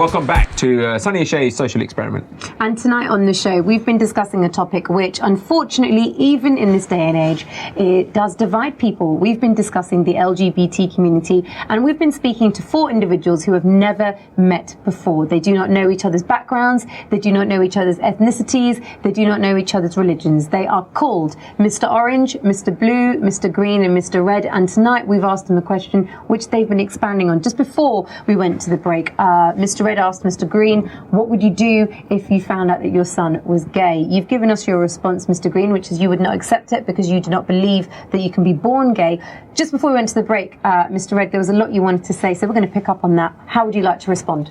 Welcome back to Sunny Shay's Social Experiment. And tonight on the show, we've been discussing a topic which, unfortunately, even in this day and age, it does divide people. We've been discussing the LGBT community, and we've been speaking to 4 individuals who have never met before. They do not know each other's backgrounds, they do not know each other's ethnicities, they do not know each other's religions. They are called Mr. Orange, Mr. Blue, Mr. Green, and Mr. Red. And tonight we've asked them a question which they've been expanding on. Just before we went to the break, Mr. Red asked Mr. Green, what would you do if you found out that your son was gay? You've given us your response, Mr. Green, which is you would not accept it because you do not believe that you can be born gay. Just before we went to the break, Mr. Red, there was a lot you wanted to say, so we're going to pick up on that. How would you like to respond?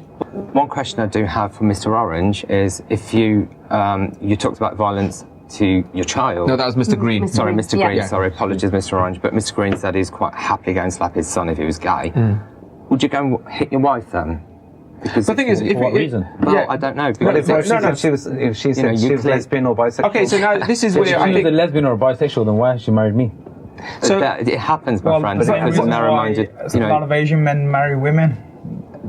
One question I do have for Mr. Orange is if you talked about violence to your child. No, that was Mr. Green. Sorry, Mr. Green. Yeah. Sorry, apologies, Mr. Orange. But Mr. Green said he's quite happily going to slap his son if he was gay. Would you go and hit your wife then? Because the thing is, for what reason? Well, I don't know. If she was lesbian or bisexual. Okay, so now this is If where she I was a think... lesbian or a bisexual, then why has she married me? So it happens, my friend, because it's narrow-minded. A lot of Asian men marry women.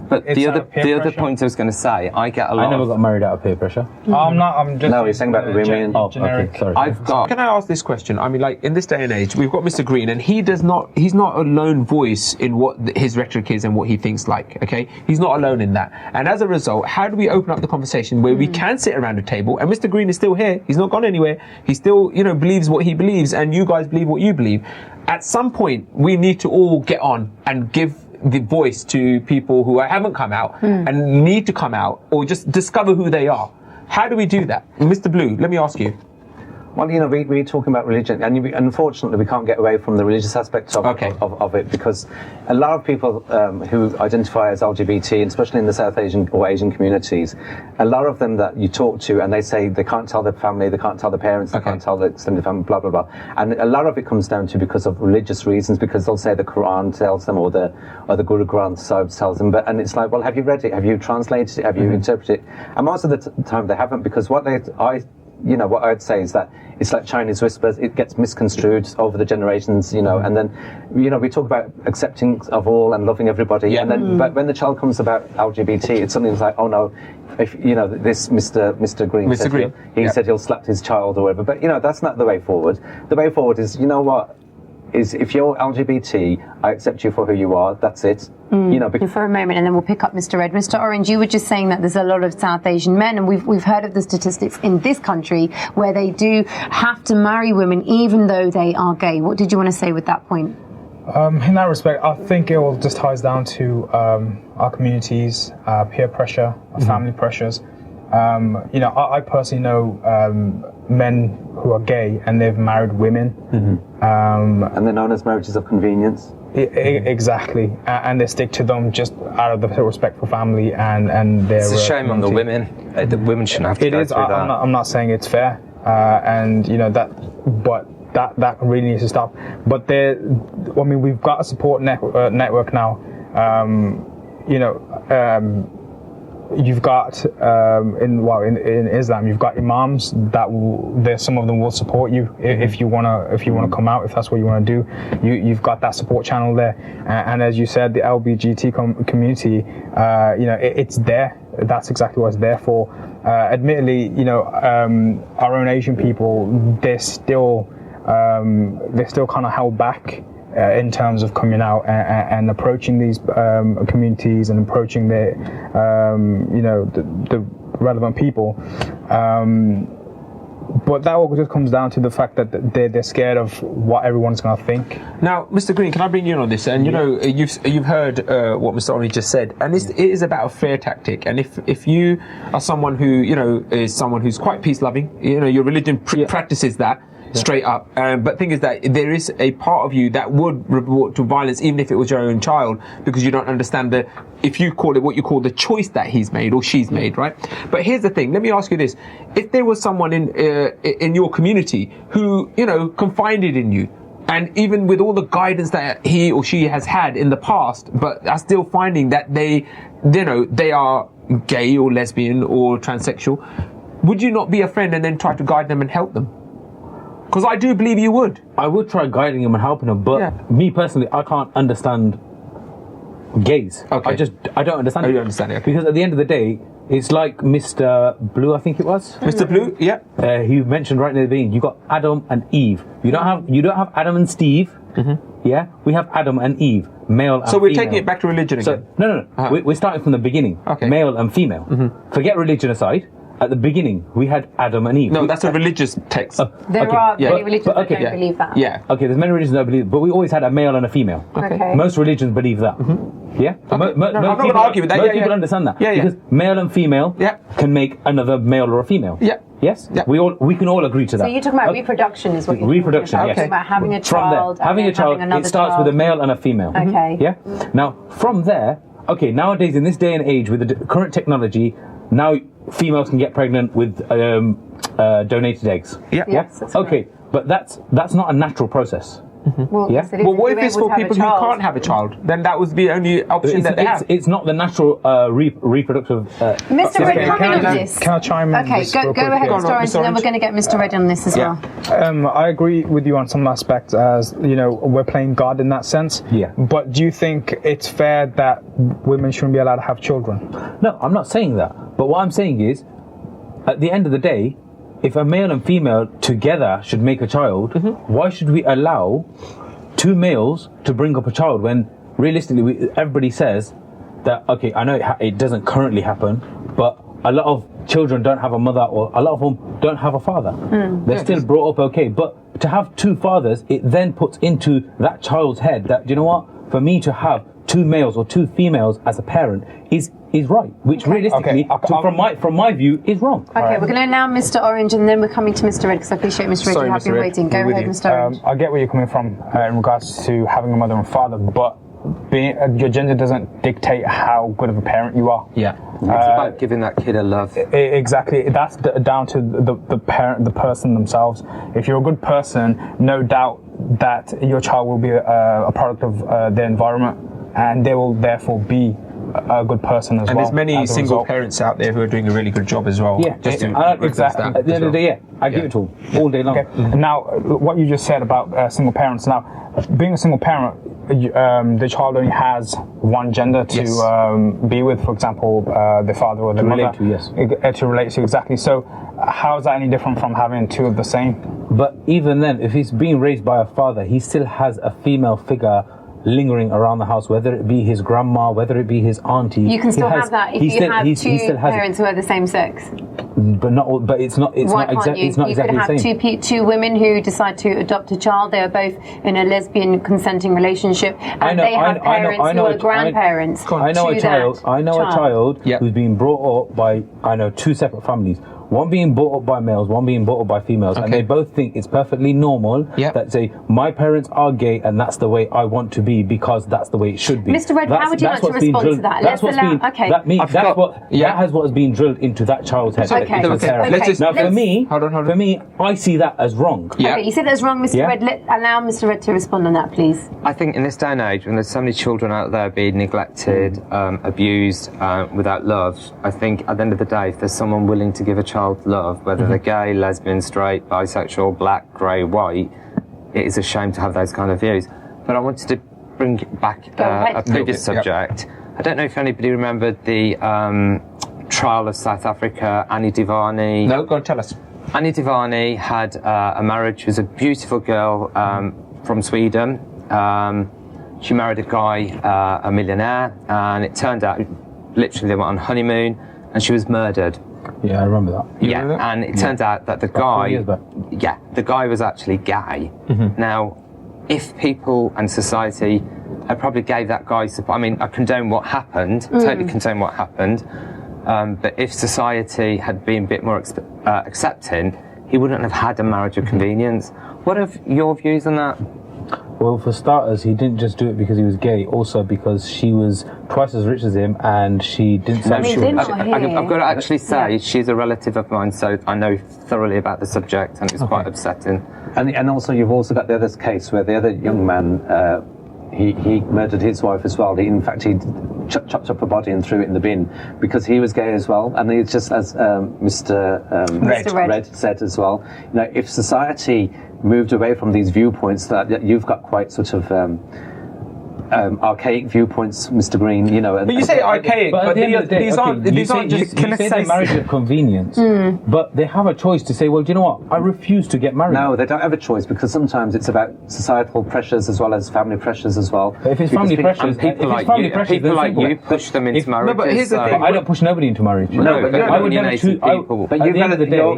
But It's the out other of peer pressure. point I was going to say, I get a lot. I never got married out of peer pressure. I'm just. No, he's saying about the women. Generic. Okay, sorry. I've got. Can I ask this question? I mean, like, in this day and age, we've got Mr. Green, and he's not a lone voice in what his rhetoric is and what he thinks like, okay? He's not alone in that. And as a result, how do we open up the conversation where we can sit around a table, and Mr. Green is still here, he's not gone anywhere, he still, believes what he believes, and you guys believe what you believe. At some point, we need to all get on and give the voice to people who haven't come out and need to come out, or just discover who they are. How do we do that? Mr. Blue, let me ask you. Well, we're talking about religion, and unfortunately we can't get away from the religious aspect of it, because a lot of people who identify as LGBT, and especially in the South Asian or Asian communities, a lot of them that you talk to, and they say they can't tell their family, they can't tell their parents, they can't tell their extended family, blah, blah, blah. And a lot of it comes down to because of religious reasons, because they'll say the Quran tells them, or the Guru Granth Sahib tells them, and it's like, well, have you read it? Have you translated it? Have you interpreted it? And most of the time they haven't, because what I'd say is that it's like Chinese whispers, it gets misconstrued over the generations, and then, we talk about accepting of all and loving everybody, and then, but when the child comes about LGBT, it's something like, oh no, if, this Mr. Green said he'll slap his child or whatever, but, that's not the way forward. The way forward is, is if you're LGBT, I accept you for who you are, that's it. For a moment, and then we'll pick up Mr. Red. Mr. Orange, you were just saying that there's a lot of South Asian men, and we've heard of the statistics in this country where they do have to marry women even though they are gay. What did you want to say with that point? In that respect, I think it all just ties down to our communities, peer pressure, family pressures. I personally know men who are gay and they've married women. And they're known as marriages of convenience. Exactly, and they stick to them just out of the respect for family and their. It's a shame on the women. The women shouldn't have to go through that. I'm not saying it's fair, and that really needs to stop. But we've got a support network now. You've got in Islam, you've got imams that some of them will support you if you wanna come out, if that's what you want to do. You've got that support channel there, and as you said, the LGBT community, it's there. That's exactly what it's there for. Admittedly, our own Asian people, they're still kind of held back in terms of coming out and approaching these communities and approaching the relevant people. But that all just comes down to the fact that they're scared of what everyone's going to think. Now, Mr. Green, can I bring you in on this? And you've heard what Mr. Orange just said, and it is about a fair tactic. And if you are someone who is someone who's quite peace loving, your religion practices that. Straight up, but thing is that there is a part of you that would resort to violence even if it was your own child, because you don't understand if you call it what you call the choice that he's made or she's made, right? But here's the thing, let me ask you this. If there was someone in your community who, confided in you, and even with all the guidance that he or she has had in the past, but are still finding that they are gay or lesbian or transsexual, would you not be a friend and then try to guide them and help them? Because I do believe you would. I would try guiding him and helping him, but me personally, I can't understand gays. Okay. I don't understand. Oh, it. you don't understand it, okay. Because at the end of the day, it's like Mr. Blue, I think it was. Mr. Blue, yeah. He mentioned right near the beginning, you got Adam and Eve. You don't have Adam and Steve. Yeah, we have Adam and Eve, male. So and we're female. taking it back to religion again. So no. We're starting from the beginning. Okay. Male and female. Forget religion aside. At the beginning, we had Adam and Eve. No, that's a religious text. There are many religions that don't yeah. believe that. Yeah. Okay, there's many religions that believe, but we always had a male and a female. Okay. Most religions believe that. Yeah? Okay. No, I'm not going to argue with that. Most people understand that. Yeah, yeah. Because male and female can make another male or a female. Yeah. Yes? Yeah. We can all agree to that. So you're talking about reproduction is what you're Reproduction, talking about. yes. You're talking about having a From child. there, having a child, another it starts child. with a male and a female. Okay. Yeah? Now, from there, okay, nowadays in this day and age with the current technology, now females can get pregnant with donated eggs. Yeah. Yes, that's Okay, but that's not a natural process. Well, Yeah. yes, it is. Well, what if You're it's able for to have a people who child. can't have a child? Then that was the only option that they have. It's not the natural reproductive. Mr. Red, Can comment I- on this. can I chime in Okay, just go real quick? ahead, Yeah. Mr. Orange, and then we're going to get Mr. Red on this as well. I agree with you on some aspects, as you know, we're playing God in that sense. Yeah. But do you think it's fair that women shouldn't be allowed to have children? No, I'm not saying that. But what I'm saying is, at the end of the day, if a male and female together should make a child, why should we allow two males to bring up a child when realistically everybody says that, okay, I know it doesn't currently happen, but a lot of children don't have a mother, or a lot of them don't have a father. They're still brought up okay, but to have two fathers, it then puts into that child's head that, you know what, for me to have two males or two females as a parent is right, which realistically, from my view, is wrong. Okay, we're going to now Mr. Orange, and then we're coming to Mr. Red, because I appreciate Mr. Red, Sorry, you have Mr. been Red. waiting. Go We're ahead, with Mr. Orange. I get where you're coming from in regards to having a mother and father, but being your gender doesn't dictate how good of a parent you are. Yeah. It's about giving that kid a love. Exactly. That's down to the parent, the person themselves. If you're a good person, no doubt that your child will be a product of their environment, and they will therefore be a good person as well. And there's many as a single result. parents out there who are doing a really good job as well. Yeah, Just to exactly. that At the end of the day, as I give it to them all day long. Okay. Now, what you just said about single parents. Now, being a single parent, the child only has one gender to be with. For example, the father or the mother. relate to, yes. To relate to, exactly. So, how is that any different from having two of the same? But even then, if he's being raised by a father, he still has a female figure lingering around the house, whether it be his grandma, whether it be his auntie. You can still have that if you have two parents who are the same sex. But not all, but it's not. It's Why not can't exactly. you? It's not You exactly could the have same. two women who decide to adopt a child. They are both in a lesbian consenting relationship, and they have parents who are grandparents. I know a child. I know a child Yep. who's been brought up by two separate families. One being brought up by males, one being brought up by females, and they both think it's perfectly normal that say my parents are gay and that's the way I want to be because that's the way it should be. Mr. Red, how would you like to respond to that? Let's allow. Okay. That has what has been drilled into that child's head. Okay. Now, for me, for me, I see that as wrong. Okay, you said that's wrong, Mr. Red. Allow Mr. Red to respond on that, please. I think in this day and age, when there's so many children out there being neglected, abused, without love, I think at the end of the day, if there's someone willing to give a child love, whether they're gay, lesbian, straight, bisexual, black, grey, white, it is a shame to have those kind of views. But I wanted to bring back a previous subject. I don't know if anybody remembered the trial of South Africa, Annie Divani. No, go on, tell us. Annie Divani had a marriage. She was a beautiful girl from Sweden. She married a guy, a millionaire, and it turned out, literally, they went on honeymoon, and she was murdered. Yeah, I remember that. And it turned out that the guy was actually gay. Now, if people and society probably gave that guy support, I mean, I condone what happened, totally condone what happened, but if society had been a bit more accepting, he wouldn't have had a marriage of convenience. What are your views on that? Well, for starters, he didn't just do it because he was gay, also because she was twice as rich as him and she didn't say I've got to actually say, she's a relative of mine, so I know thoroughly about the subject, and it's quite upsetting. And also, you've also got the other case where the other young man, he murdered his wife as well. In fact, he chopped up her body and threw it in the bin because he was gay as well. And it's just as Mr. Red said as well, you know, if society moved away from these viewpoints that you've got quite sort of archaic viewpoints, Mr. Green. You know, but you say archaic, But at the end of the day, these aren't just. you say they're marriage of convenience, but they have a choice to say, well, do you know what? I refuse to get married. No, they don't have a choice because sometimes it's about societal pressures as well as family pressures as well. But if it's family pressures, people like you push them into marriage. No, but here's the thing. I don't push nobody into marriage. No, but I would never choose. But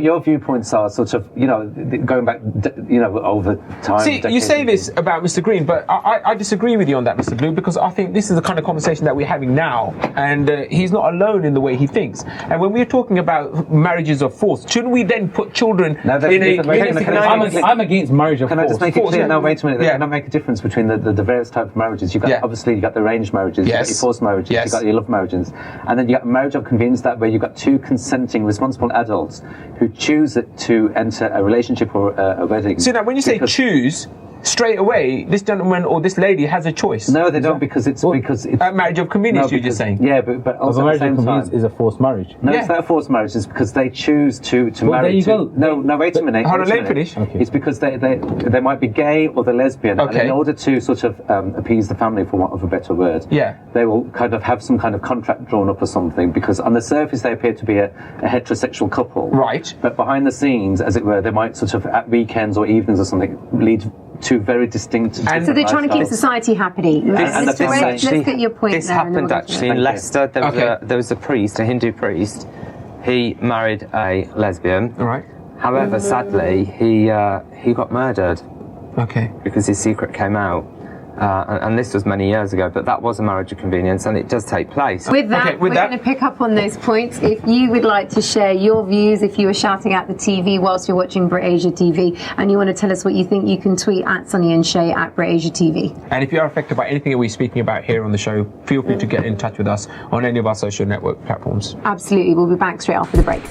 your viewpoints are sort of, you know, going back, you know, over time. See, you say this about Mr. Green, but I disagree with you on that, Mr. Blue, because I think this is the kind of conversation that we're having now, and he's not alone in the way he thinks. And when we're talking about marriages of force, shouldn't we then put children in a... I'm against marriage of force. Can I just make it clear? No, wait a minute. Yeah. Can I make a difference between the various types of marriages? You've got, obviously, you've got the arranged marriages, you've got your forced marriages, you've got your love marriages, and then you've got marriage of convenience, that where you've got two consenting, responsible adults who choose to enter a relationship or a wedding. So now, when you say choose, straight away, this gentleman or this lady has a choice. No, they don't, because it's a marriage of convenience. You're just saying. Yeah, but also a marriage at of the same convenience time, is a forced marriage. No, it's not a forced marriage. It's because they choose to marry. There you go. No, wait a minute. Hold on, let me finish. Okay. It's because they might be gay or they're lesbian, and in order to sort of appease the family, for want of a better word, they will kind of have some kind of contract drawn up or something, because on the surface they appear to be a heterosexual couple, right? But behind the scenes, as it were, they might sort of at weekends or evenings or something lead two very distinct. And so they're trying to keep society happy. Let's get your point. This happened actually in Leicester. There was a priest, a Hindu priest. He married a lesbian. All right. However, sadly, he got murdered. Okay. Because his secret came out. And this was many years ago, but that was a marriage of convenience, and it does take place. With that, we're going to pick up on those points. If you would like to share your views, if you were shouting at the TV whilst you're watching BritAsia TV, and you want to tell us what you think, you can tweet at Sunny and Shay at BritAsia TV. And if you are affected by anything that we're speaking about here on the show, feel free to get in touch with us on any of our social network platforms. Absolutely. We'll be back straight after the break.